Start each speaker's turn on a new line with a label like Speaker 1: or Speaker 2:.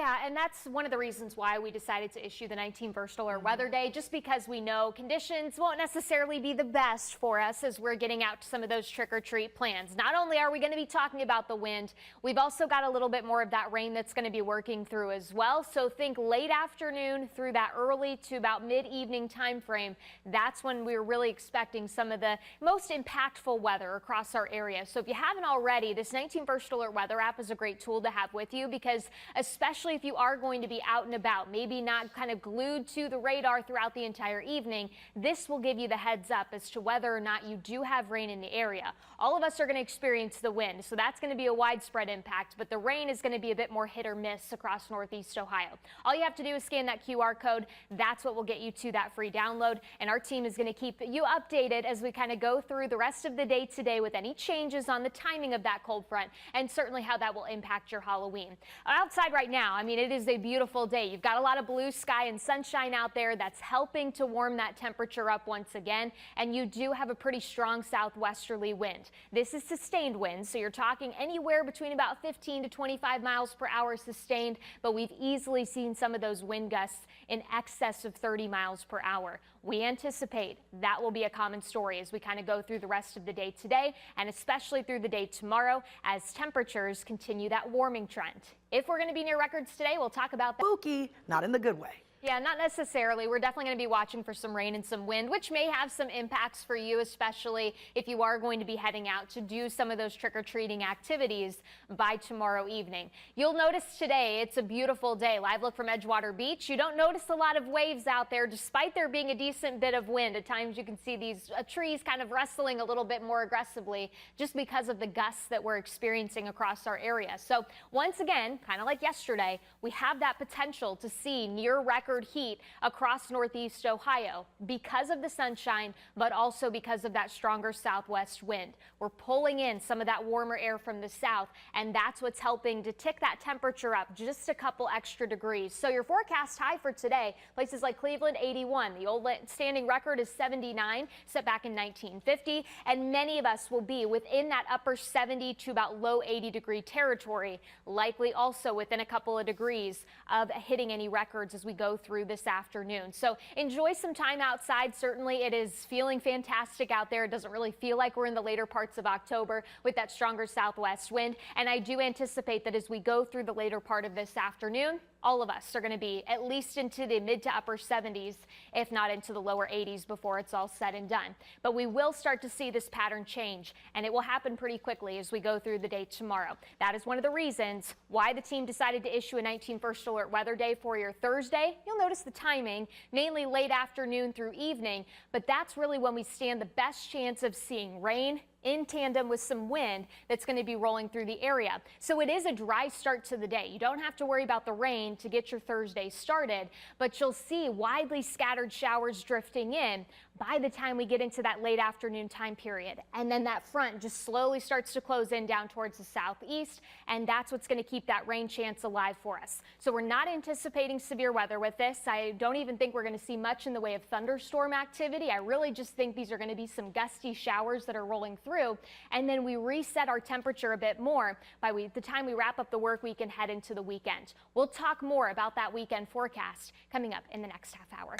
Speaker 1: Yeah, and that's one of the reasons why we decided to issue the 19 First Alert Weather Day, just because we know conditions won't necessarily be the best for us as we're getting out to some of those trick-or-treat plans. Not only are we going to be talking about the wind, we've also got a little bit more of that rain that's going to be working through as well. So think late afternoon through that early to about mid-evening time frame. That's when we're really expecting some of the most impactful weather across our area. So if you haven't already, this 19 First Alert Weather app is a great tool to have with you, because especially if you are going to be out and about, maybe not kind of glued to the radar throughout the entire evening, this will give you the heads up as to whether or not you do have rain in the area. All of us are going to experience the wind, so that's going to be a widespread impact, but the rain is going to be a bit more hit or miss across Northeast Ohio. All you have to do is scan that QR code. That's what will get you to that free download, and our team is going to keep you updated as we kind of go through the rest of the day today with any changes on the timing of that cold front and certainly how that will impact your Halloween. Outside right now, I mean, it is a beautiful day. You've got a lot of blue sky and sunshine out there that's helping to warm that temperature up once again, and you do have a pretty strong southwesterly wind. This is sustained wind, so you're talking anywhere between about 15 to 25 miles per hour sustained, but we've easily seen some of those wind gusts in excess of 30 miles per hour. We anticipate that will be a common story as we kind of go through the rest of the day today, and especially through the day tomorrow as temperatures continue that warming trend. If we're going to be near records today, we'll talk about that.
Speaker 2: Spooky, not in the good way.
Speaker 1: Yeah, not necessarily. We're definitely going to be watching for some rain and some wind, which may have some impacts for you, especially if you are going to be heading out to do some of those trick-or-treating activities by tomorrow evening. You'll notice today it's a beautiful day. Live look from Edgewater Beach. You don't notice a lot of waves out there, despite there being a decent bit of wind. At times you can see these trees kind of rustling a little bit more aggressively just because of the gusts that we're experiencing across our area. So once again, kind of like yesterday, we have that potential to see near record heat across Northeast Ohio because of the sunshine, but also because of that stronger southwest wind. We're pulling in some of that warmer air from the south, and that's what's helping to tick that temperature up just a couple extra degrees. So your forecast high for today, places like Cleveland, 81. The old standing record is 79, set back in 1950, and many of us will be within that upper 70 to about low 80 degree territory, likely also within a couple of degrees of hitting any records as we go through this afternoon. So enjoy some time outside. Certainly it is feeling fantastic out there. It doesn't really feel like we're in the later parts of October with that stronger southwest wind. And I do anticipate that as we go through the later part of this afternoon, all of us are going to be at least into the mid to upper 70s, if not into the lower 80s before it's all said and done. But we will start to see this pattern change, and it will happen pretty quickly as we go through the day tomorrow. That is one of the reasons why the team decided to issue a 19 First Alert Weather Day for your Thursday. You'll notice the timing, mainly late afternoon through evening, but that's really when we stand the best chance of seeing rain in tandem with some wind that's going to be rolling through the area. So it is a dry start to the day. You don't have to worry about the rain to get your Thursday started, but you'll see widely scattered showers drifting in by the time we get into that late afternoon time period. And then that front just slowly starts to close in down towards the southeast, and that's what's going to keep that rain chance alive for us. So we're not anticipating severe weather with this. I don't even think we're going to see much in the way of thunderstorm activity. I really just think these are going to be some gusty showers that are rolling through, and then we reset our temperature a bit more by the time we wrap up the work week and head into the weekend. We'll talk more about that weekend forecast coming up in the next half hour.